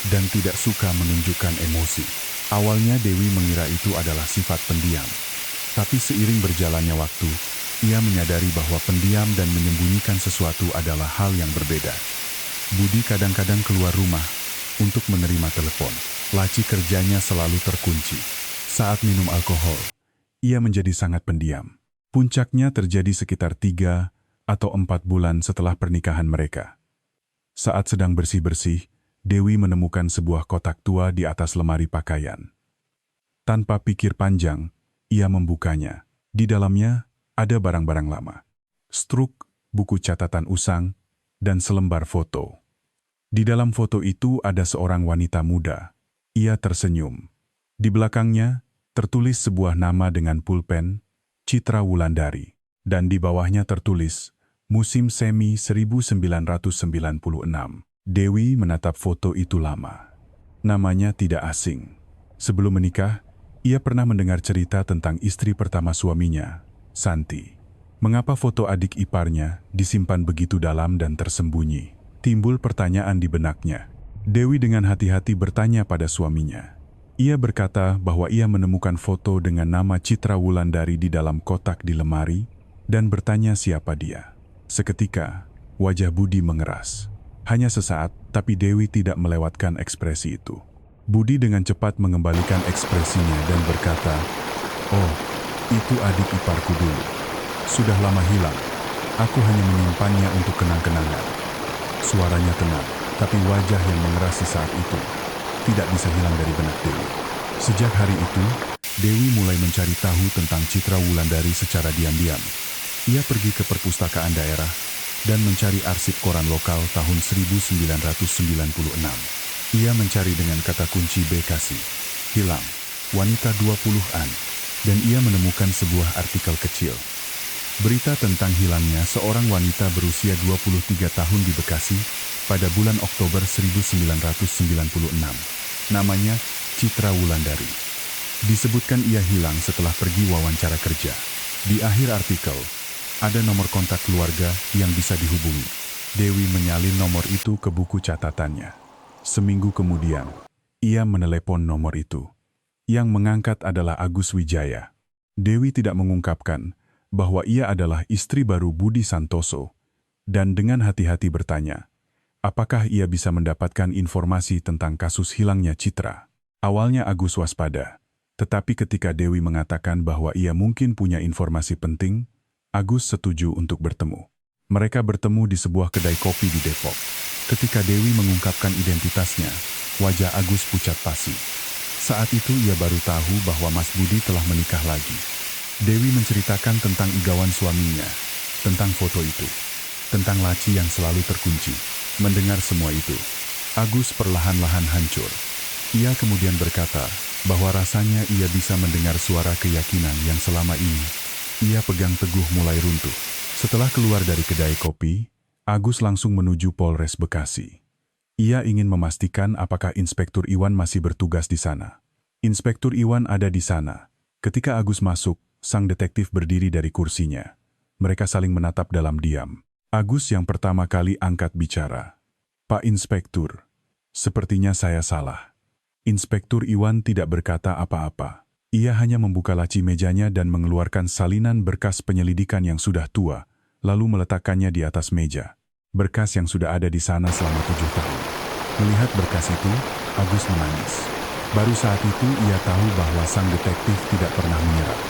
C: dan tidak suka menunjukkan emosi. Awalnya Dewi mengira itu adalah sifat pendiam. Tapi seiring berjalannya waktu, ia menyadari bahwa pendiam dan menyembunyikan sesuatu adalah hal yang berbeda. Budi kadang-kadang keluar rumah untuk menerima telepon. Laci kerjanya selalu terkunci. Saat minum alkohol, ia menjadi sangat pendiam. Puncaknya terjadi sekitar 3 atau 4 bulan setelah pernikahan mereka. Saat sedang bersih-bersih, Dewi menemukan sebuah kotak tua di atas lemari pakaian. Tanpa pikir panjang, ia membukanya. Di dalamnya ada barang-barang lama. Struk, buku catatan usang, dan selembar foto. Di dalam foto itu ada seorang wanita muda. Ia tersenyum. Di belakangnya tertulis sebuah nama dengan pulpen, Citra Wulandari. Dan di bawahnya tertulis, Musim Semi 1996. Dewi menatap foto itu lama. Namanya tidak asing. Sebelum menikah, ia pernah mendengar cerita tentang istri pertama suaminya, Santi. Mengapa foto adik iparnya disimpan begitu dalam dan tersembunyi? Timbul pertanyaan di benaknya. Dewi dengan hati-hati bertanya pada suaminya. Ia berkata bahwa ia menemukan foto dengan nama Citra Wulandari di dalam kotak di lemari dan bertanya siapa dia. Seketika, wajah Budi mengeras. Hanya sesaat, tapi Dewi tidak melewatkan ekspresi itu. Budi dengan cepat mengembalikan ekspresinya dan berkata, "Oh, itu adik iparku dulu. Sudah lama hilang. Aku hanya menyimpannya untuk kenang-kenangan." Suaranya tenang, tapi wajah yang mengeras di saat itu tidak bisa hilang dari benak Dewi. Sejak hari itu, Dewi mulai mencari tahu tentang Citra Wulandari secara diam-diam. Ia pergi ke perpustakaan daerah dan mencari arsip koran lokal tahun 1996. Ia mencari dengan kata kunci Bekasi, hilang, wanita 20-an, dan ia menemukan sebuah artikel kecil. Berita tentang hilangnya seorang wanita berusia 23 tahun di Bekasi pada bulan Oktober 1996. Namanya Citra Wulandari. Disebutkan ia hilang setelah pergi wawancara kerja. Di akhir artikel, ada nomor kontak keluarga yang bisa dihubungi. Dewi menyalin nomor itu ke buku catatannya. Seminggu kemudian, ia menelepon nomor itu. Yang mengangkat adalah Agus Wijaya. Dewi tidak mengungkapkan bahwa ia adalah istri baru Budi Santoso, dan dengan hati-hati bertanya, apakah ia bisa mendapatkan informasi tentang kasus hilangnya Citra. Awalnya Agus waspada, tetapi ketika Dewi mengatakan bahwa ia mungkin punya informasi penting, Agus setuju untuk bertemu. Mereka bertemu di sebuah kedai kopi di Depok. Ketika Dewi mengungkapkan identitasnya, wajah Agus pucat pasi. Saat itu ia baru tahu bahwa Mas Budi telah menikah lagi. Dewi menceritakan tentang igawan suaminya, tentang foto itu, tentang laci yang selalu terkunci. Mendengar semua itu, Agus perlahan-lahan hancur. Ia kemudian berkata bahwa rasanya ia bisa mendengar suara keyakinan yang selama ini ia pegang teguh mulai runtuh. Setelah keluar dari kedai kopi, Agus langsung menuju Polres Bekasi. Ia ingin memastikan apakah Inspektur Iwan masih bertugas di sana. Inspektur Iwan ada di sana. Ketika Agus masuk, sang detektif berdiri dari kursinya. Mereka saling menatap dalam diam. Agus yang pertama kali angkat bicara. "Pak Inspektur, sepertinya saya salah." Inspektur Iwan tidak berkata apa-apa. Ia hanya membuka laci mejanya dan mengeluarkan salinan berkas penyelidikan yang sudah tua, lalu meletakkannya di atas meja. Berkas yang sudah ada di sana selama 7 tahun. Melihat berkas itu, Agus menangis. Baru saat itu ia tahu bahwa sang detektif tidak pernah menyerah.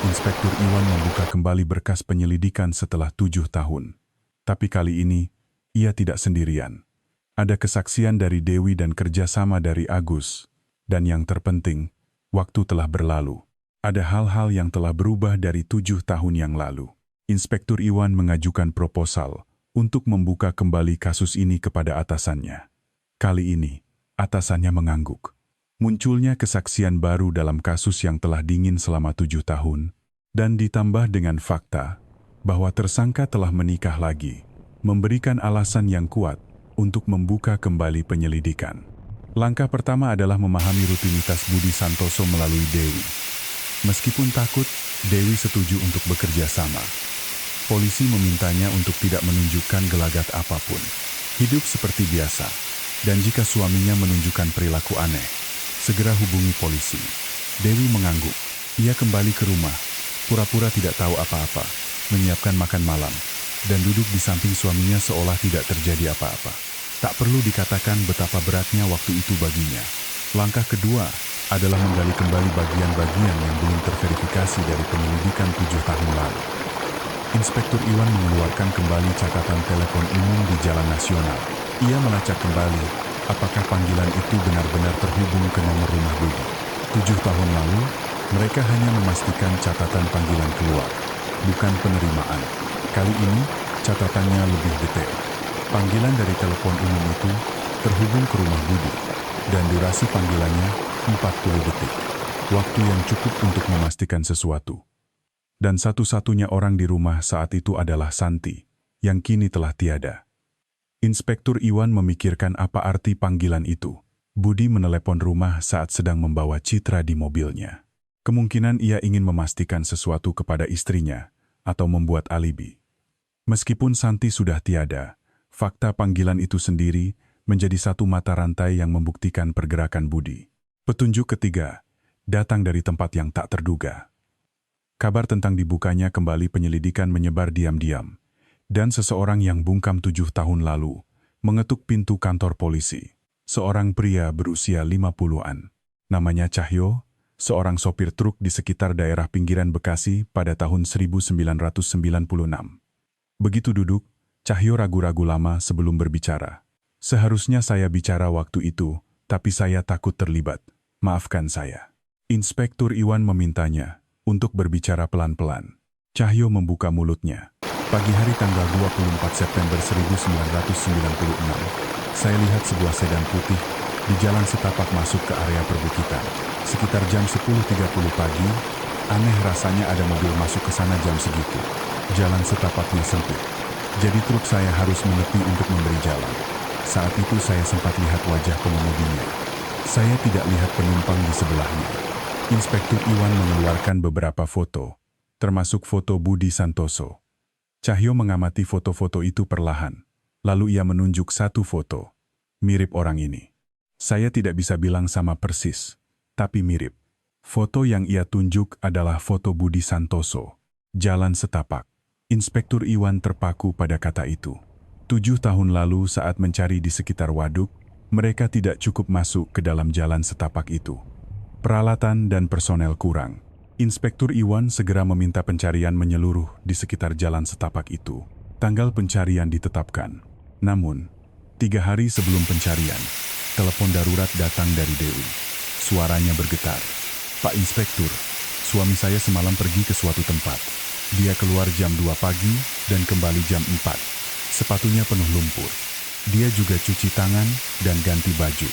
C: Inspektur Iwan membuka kembali berkas penyelidikan setelah 7 tahun. Tapi kali ini, ia tidak sendirian. Ada kesaksian dari Dewi dan kerjasama dari Agus. Dan yang terpenting, waktu telah berlalu. Ada hal-hal yang telah berubah dari 7 tahun yang lalu. Inspektur Iwan mengajukan proposal untuk membuka kembali kasus ini kepada atasannya. Kali ini, atasannya mengangguk. Munculnya kesaksian baru dalam kasus yang telah dingin selama 7 tahun, dan ditambah dengan fakta bahwa tersangka telah menikah lagi, memberikan alasan yang kuat untuk membuka kembali penyelidikan. Langkah pertama adalah memahami rutinitas Budi Santoso melalui Dewi. Meskipun takut, Dewi setuju untuk bekerja sama. Polisi memintanya untuk tidak menunjukkan gelagat apapun. Hidup seperti biasa, dan jika suaminya menunjukkan perilaku aneh, segera hubungi polisi. Dewi mengangguk. Ia kembali ke rumah, pura-pura tidak tahu apa-apa, menyiapkan makan malam, dan duduk di samping suaminya seolah tidak terjadi apa-apa. Tak perlu dikatakan betapa beratnya waktu itu baginya. Langkah kedua adalah menggali kembali bagian-bagian yang belum terverifikasi dari penyelidikan 7 tahun lalu. Inspektur Iwan mengeluarkan kembali catatan telepon umum di Jalan Nasional. Ia melacak kembali apakah panggilan itu benar-benar terhubung ke nomor rumah Budi. 7 tahun lalu, mereka hanya memastikan catatan panggilan keluar, bukan penerimaan. Kali ini, catatannya lebih detail. Panggilan dari telepon umum itu terhubung ke rumah Budi, dan durasi panggilannya 40 detik. Waktu yang cukup untuk memastikan sesuatu. Dan satu-satunya orang di rumah saat itu adalah Santi, yang kini telah tiada. Inspektur Iwan memikirkan apa arti panggilan itu. Budi menelepon rumah saat sedang membawa Citra di mobilnya. Kemungkinan ia ingin memastikan sesuatu kepada istrinya, atau membuat alibi. Meskipun Santi sudah tiada, fakta panggilan itu sendiri menjadi satu mata rantai yang membuktikan pergerakan Budi. Petunjuk ketiga, datang dari tempat yang tak terduga. Kabar tentang dibukanya kembali penyelidikan menyebar diam-diam, dan seseorang yang bungkam 7 tahun lalu mengetuk pintu kantor polisi. Seorang pria berusia 50-an. Namanya Cahyo, seorang sopir truk di sekitar daerah pinggiran Bekasi pada tahun 1996. Begitu duduk, Cahyo ragu-ragu lama sebelum berbicara. Seharusnya saya bicara waktu itu, tapi saya takut terlibat. Maafkan saya. Inspektur Iwan memintanya untuk berbicara pelan-pelan. Cahyo membuka mulutnya. Pagi hari tanggal 24 September 1996, saya lihat sebuah sedan putih di jalan setapak masuk ke area perbukitan. Sekitar jam 10.30 pagi, aneh rasanya ada mobil masuk ke sana jam segitu. Jalan setapaknya sempit, jadi truk saya harus menepi untuk memberi jalan. Saat itu saya sempat lihat wajah pengemudinya. Saya tidak lihat penumpang di sebelahnya. Inspektur Iwan mengeluarkan beberapa foto, termasuk foto Budi Santoso. Cahyo mengamati foto-foto itu perlahan, lalu ia menunjuk satu foto. Mirip orang ini. Saya tidak bisa bilang sama persis, tapi mirip. Foto yang ia tunjuk adalah foto Budi Santoso. Jalan setapak. Inspektur Iwan terpaku pada kata itu. 7 tahun lalu saat mencari di sekitar waduk, mereka tidak cukup masuk ke dalam jalan setapak itu. Peralatan dan personel kurang. Inspektur Iwan segera meminta pencarian menyeluruh di sekitar jalan setapak itu. Tanggal pencarian ditetapkan. Namun, 3 hari sebelum pencarian, telepon darurat datang dari Dewi. Suaranya bergetar. Pak Inspektur, suami saya semalam pergi ke suatu tempat. Dia keluar jam 2 pagi dan kembali jam 4. Sepatunya penuh lumpur. Dia juga cuci tangan dan ganti baju.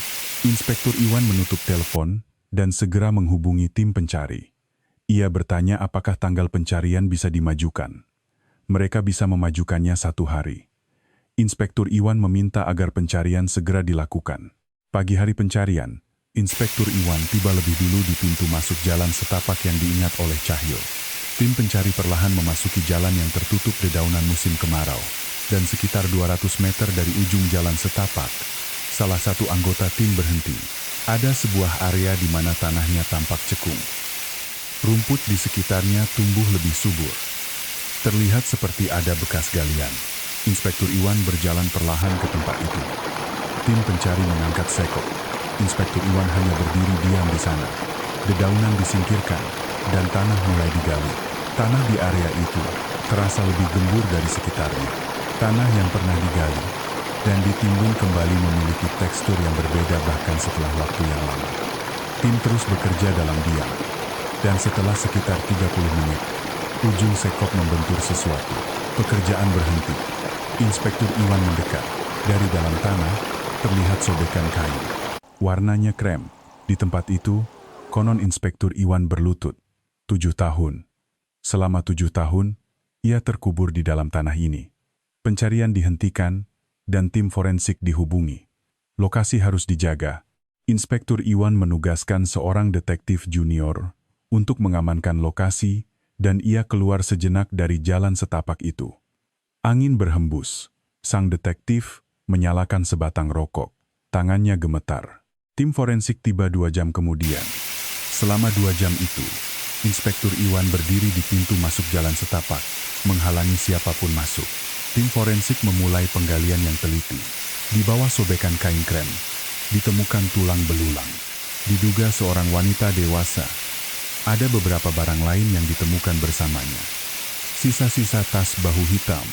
C: Inspektur Iwan menutup telepon dan segera menghubungi tim pencari. Ia bertanya apakah tanggal pencarian bisa dimajukan. Mereka bisa memajukannya 1 hari. Inspektur Iwan meminta agar pencarian segera dilakukan. Pagi hari pencarian, Inspektur Iwan tiba lebih dulu di pintu masuk jalan setapak yang diingat oleh Cahyo. Tim pencari perlahan memasuki jalan yang tertutup dedaunan musim kemarau, dan sekitar 200 meter dari ujung jalan setapak, salah satu anggota tim berhenti. Ada sebuah area di mana tanahnya tampak cekung. Rumput di sekitarnya tumbuh lebih subur. Terlihat seperti ada bekas galian. Inspektur Iwan berjalan perlahan ke tempat itu. Tim pencari mengangkat sekop. Inspektur Iwan hanya berdiri diam di sana. Dedaunan disingkirkan, dan tanah mulai digali. Tanah di area itu terasa lebih gembur dari sekitarnya. Tanah yang pernah digali dan ditimbun kembali memiliki tekstur yang berbeda bahkan setelah waktu yang lama. Tim terus bekerja dalam diam. Dan setelah sekitar 30 menit, ujung sekop membentur sesuatu. Pekerjaan berhenti. Inspektur Iwan mendekat. Dari dalam tanah, terlihat sobekan kain. Warnanya krem. Di tempat itu, konon Inspektur Iwan berlutut. 7 tahun. Selama 7 tahun, ia terkubur di dalam tanah ini. Pencarian dihentikan, dan tim forensik dihubungi. Lokasi harus dijaga. Inspektur Iwan menugaskan seorang detektif junior untuk mengamankan lokasi, dan ia keluar sejenak dari jalan setapak itu. Angin berhembus. Sang detektif menyalakan sebatang rokok. Tangannya gemetar. Tim forensik tiba 2 jam kemudian. Selama 2 jam itu, Inspektur Iwan berdiri di pintu masuk jalan setapak, menghalangi siapapun masuk. Tim forensik memulai penggalian yang teliti. Di bawah sobekan kain krem, ditemukan tulang belulang. Diduga seorang wanita dewasa. Ada beberapa barang lain yang ditemukan bersamanya. Sisa-sisa tas bahu hitam,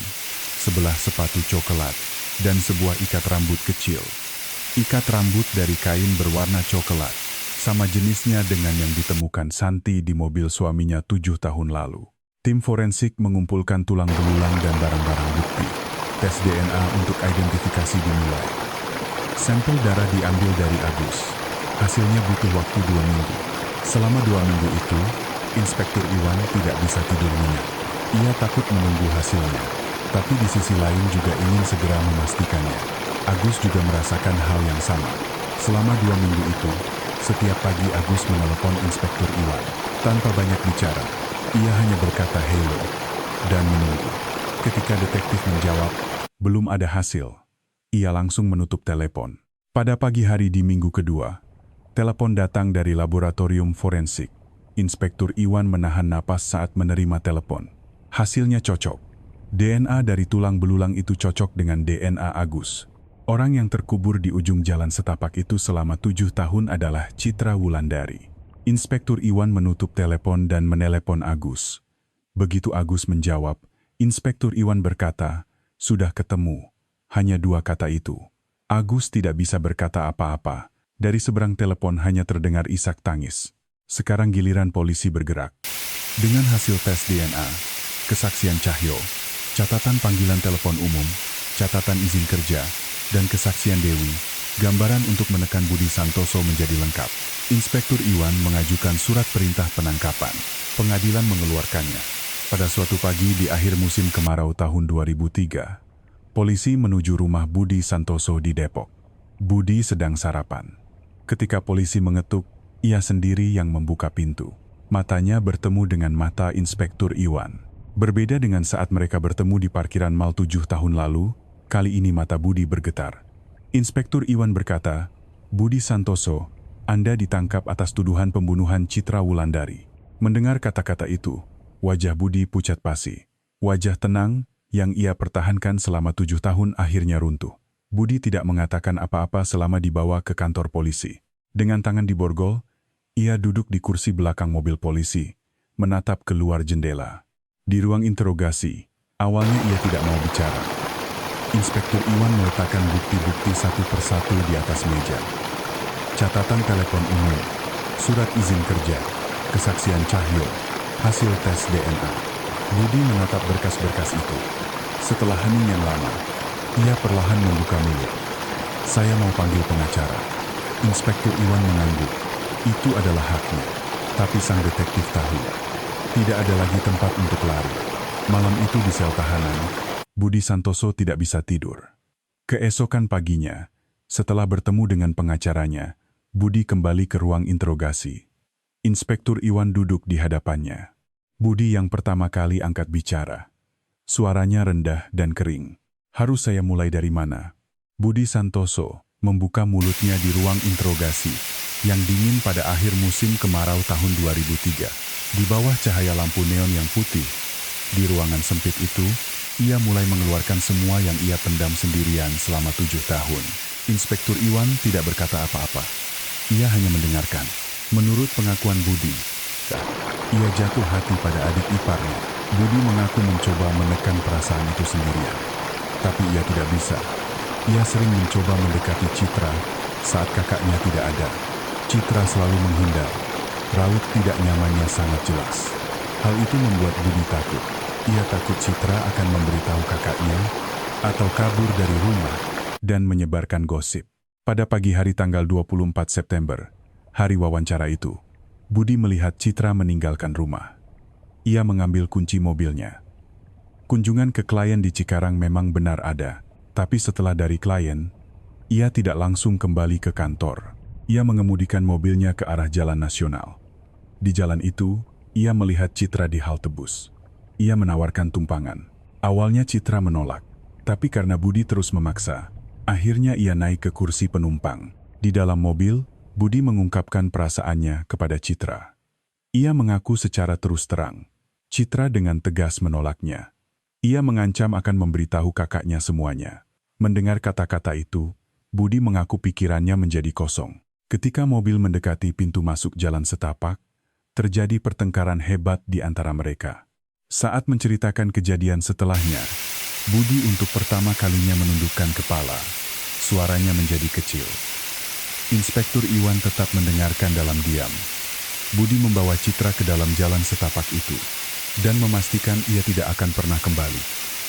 C: sebelah sepatu coklat, dan sebuah ikat rambut kecil. Ikat rambut dari kain berwarna coklat, sama jenisnya dengan yang ditemukan Santi di mobil suaminya 7 tahun lalu. Tim forensik mengumpulkan tulang belulang dan barang-barang bukti. Tes DNA untuk identifikasi dimulai. Sampel darah diambil dari Agus. Hasilnya butuh waktu 2 minggu. Selama 2 minggu itu, Inspektur Iwan tidak bisa tidur nyenyak. Ia takut menunggu hasilnya, tapi di sisi lain juga ingin segera memastikannya. Agus juga merasakan hal yang sama. Selama 2 minggu itu, setiap pagi Agus menelepon Inspektur Iwan. Tanpa banyak bicara, ia hanya berkata hello dan menunggu. Ketika detektif menjawab, belum ada hasil. Ia langsung menutup telepon. Pada pagi hari di minggu kedua, telepon datang dari laboratorium forensik. Inspektur Iwan menahan napas saat menerima telepon. Hasilnya cocok. DNA dari tulang belulang itu cocok dengan DNA Agus. Orang yang terkubur di ujung jalan setapak itu selama 7 tahun adalah Citra Wulandari. Inspektur Iwan menutup telepon dan menelepon Agus. Begitu Agus menjawab, Inspektur Iwan berkata, "Sudah ketemu." Hanya 2 kata itu. Agus tidak bisa berkata apa-apa. Dari seberang telepon hanya terdengar isak tangis. Sekarang giliran polisi bergerak. Dengan hasil tes DNA, kesaksian Cahyo, catatan panggilan telepon umum, catatan izin kerja, dan kesaksian Dewi, gambaran untuk menekan Budi Santoso menjadi lengkap. Inspektur Iwan mengajukan surat perintah penangkapan. Pengadilan mengeluarkannya. Pada suatu pagi di akhir musim kemarau tahun 2003, polisi menuju rumah Budi Santoso di Depok. Budi sedang sarapan. Ketika polisi mengetuk, ia sendiri yang membuka pintu. Matanya bertemu dengan mata Inspektur Iwan. Berbeda dengan saat mereka bertemu di parkiran mal 7 tahun lalu, kali ini mata Budi bergetar. Inspektur Iwan berkata, "Budi Santoso, Anda ditangkap atas tuduhan pembunuhan Citra Wulandari." Mendengar kata-kata itu, wajah Budi pucat pasi. Wajah tenang yang ia pertahankan selama 7 tahun akhirnya runtuh. Budi tidak mengatakan apa-apa selama dibawa ke kantor polisi. Dengan tangan diborgol, ia duduk di kursi belakang mobil polisi, menatap keluar jendela. Di ruang interogasi, awalnya ia tidak mau bicara. Inspektur Iwan meletakkan bukti-bukti satu persatu di atas meja. Catatan telepon umum, surat izin kerja, kesaksian Cahyo, hasil tes DNA. Budi menatap berkas-berkas itu. Setelah hening yang lama, ia perlahan membuka mulut. "Saya mau panggil pengacara." Inspektur Iwan mengangguk. Itu adalah haknya. Tapi sang detektif tahu, tidak ada lagi tempat untuk lari. Malam itu di sel tahanan, Budi Santoso tidak bisa tidur. Keesokan paginya, setelah bertemu dengan pengacaranya, Budi kembali ke ruang interogasi. Inspektur Iwan duduk di hadapannya. Budi yang pertama kali angkat bicara. Suaranya rendah dan kering. "Harus saya mulai dari mana?" Budi Santoso membuka mulutnya di ruang interogasi yang dingin pada akhir musim kemarau tahun 2003. Di bawah cahaya lampu neon yang putih, di ruangan sempit itu, ia mulai mengeluarkan semua yang ia pendam sendirian selama 7 tahun. Inspektur Iwan tidak berkata apa-apa. Ia hanya mendengarkan. Menurut pengakuan Budi, ia jatuh hati pada adik iparnya. Budi mengaku mencoba menekan perasaan itu sendirian. Tapi ia tidak bisa. Ia sering mencoba mendekati Citra saat kakaknya tidak ada. Citra selalu menghindar. Raut tidak nyamannya sangat jelas. Hal itu membuat Budi takut. Ia takut Citra akan memberitahu kakaknya atau kabur dari rumah dan menyebarkan gosip. Pada pagi hari tanggal 24 September, hari wawancara itu, Budi melihat Citra meninggalkan rumah. Ia mengambil kunci mobilnya. Kunjungan ke klien di Cikarang memang benar ada, tapi setelah dari klien, ia tidak langsung kembali ke kantor. Ia mengemudikan mobilnya ke arah jalan nasional. Di jalan itu, ia melihat Citra di halte bus. Ia menawarkan tumpangan. Awalnya Citra menolak, tapi karena Budi terus memaksa, akhirnya ia naik ke kursi penumpang. Di dalam mobil, Budi mengungkapkan perasaannya kepada Citra. Ia mengaku secara terus terang. Citra dengan tegas menolaknya. Ia mengancam akan memberitahu kakaknya semuanya. Mendengar kata-kata itu, Budi mengaku pikirannya menjadi kosong. Ketika mobil mendekati pintu masuk jalan setapak, terjadi pertengkaran hebat di antara mereka. Saat menceritakan kejadian setelahnya, Budi untuk pertama kalinya menundukkan kepala. Suaranya menjadi kecil. Inspektur Iwan tetap mendengarkan dalam diam. Budi membawa Citra ke dalam jalan setapak itu dan memastikan ia tidak akan pernah kembali.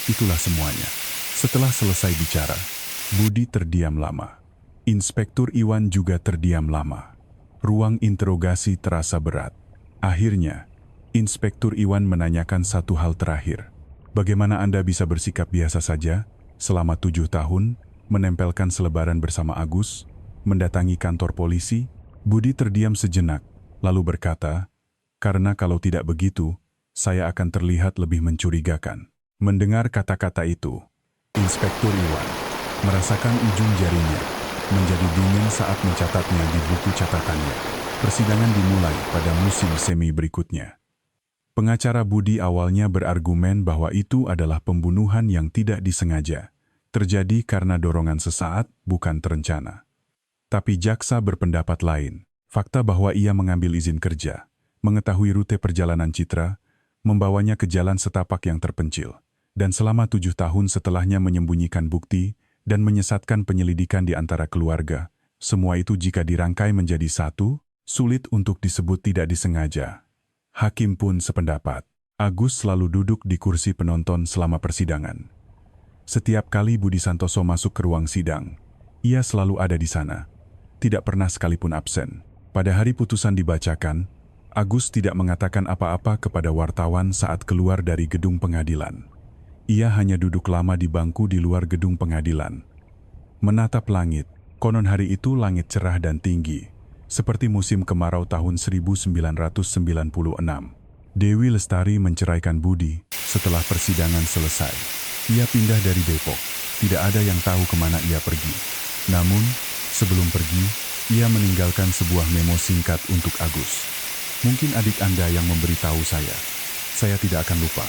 C: Itulah semuanya. Setelah selesai bicara, Budi terdiam lama. Inspektur Iwan juga terdiam lama. Ruang interogasi terasa berat. Akhirnya, Inspektur Iwan menanyakan satu hal terakhir. Bagaimana Anda bisa bersikap biasa saja selama 7 tahun, menempelkan selebaran bersama Agus, mendatangi kantor polisi? Budi terdiam sejenak, lalu berkata, "Karena kalau tidak begitu, saya akan terlihat lebih mencurigakan." Mendengar kata-kata itu, Inspektur Iwan merasakan ujung jarinya menjadi dingin saat mencatatnya di buku catatannya. Persidangan dimulai pada musim semi berikutnya. Pengacara Budi awalnya berargumen bahwa itu adalah pembunuhan yang tidak disengaja, terjadi karena dorongan sesaat, bukan terencana. Tapi jaksa berpendapat lain. Fakta bahwa ia mengambil izin kerja, mengetahui rute perjalanan Citra, membawanya ke jalan setapak yang terpencil, dan selama 7 tahun setelahnya menyembunyikan bukti dan menyesatkan penyelidikan di antara keluarga. Semua itu jika dirangkai menjadi satu, sulit untuk disebut tidak disengaja. Hakim pun sependapat. Agus selalu duduk di kursi penonton selama persidangan. Setiap kali Budi Santoso masuk ke ruang sidang, ia selalu ada di sana. Tidak pernah sekalipun absen. Pada hari putusan dibacakan, Agus tidak mengatakan apa-apa kepada wartawan saat keluar dari gedung pengadilan. Ia hanya duduk lama di bangku di luar gedung pengadilan. Menatap langit, konon hari itu langit cerah dan tinggi. Seperti musim kemarau tahun 1996. Dewi Lestari menceraikan Budi setelah persidangan selesai. Ia pindah dari Depok. Tidak ada yang tahu kemana ia pergi. Namun, sebelum pergi, ia meninggalkan sebuah memo singkat untuk Agus. Mungkin adik Anda yang memberitahu saya. Saya tidak akan lupa.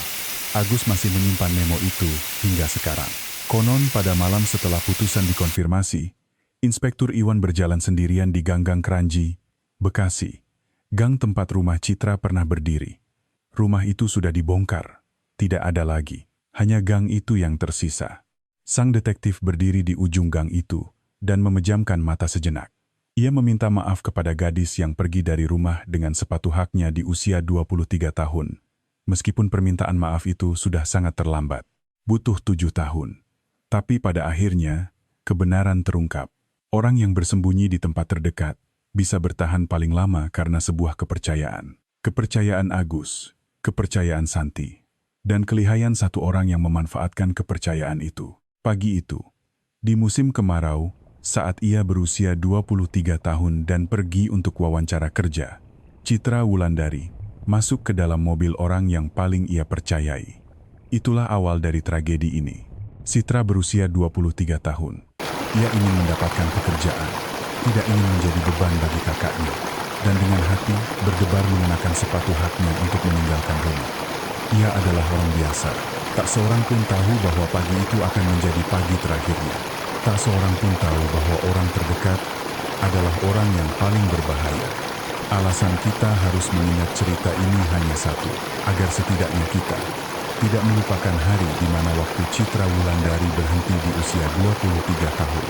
C: Agus masih menyimpan memo itu hingga sekarang. Konon pada malam setelah putusan dikonfirmasi, Inspektur Iwan berjalan sendirian di Ganggang Kranji, Bekasi. Gang tempat rumah Citra pernah berdiri. Rumah itu sudah dibongkar. Tidak ada lagi. Hanya gang itu yang tersisa. Sang detektif berdiri di ujung gang itu dan memejamkan mata sejenak. Ia meminta maaf kepada gadis yang pergi dari rumah dengan sepatu haknya di usia 23 tahun. Meskipun permintaan maaf itu sudah sangat terlambat. Butuh 7 tahun. Tapi pada akhirnya, kebenaran terungkap. Orang yang bersembunyi di tempat terdekat bisa bertahan paling lama karena sebuah kepercayaan. Kepercayaan Agus, kepercayaan Santi, dan kelihayan satu orang yang memanfaatkan kepercayaan itu. Pagi itu, di musim kemarau, saat ia berusia 23 tahun dan pergi untuk wawancara kerja, Citra Wulandari masuk ke dalam mobil orang yang paling ia percayai. Itulah awal dari tragedi ini. Citra berusia 23 tahun. Ia ingin mendapatkan pekerjaan, tidak ingin menjadi beban bagi kakaknya, dan dengan hati berdebar mengenakan sepatu haknya untuk meninggalkan rumah. Ia adalah orang biasa. Tak seorang pun tahu bahwa pagi itu akan menjadi pagi terakhirnya. Tak seorang pun tahu bahwa orang terdekat adalah orang yang paling berbahaya. Alasan kita harus mengingat cerita ini hanya satu, agar setidaknya kita tidak melupakan hari di mana waktu Citra Wulandari berhenti di usia 23 tahun.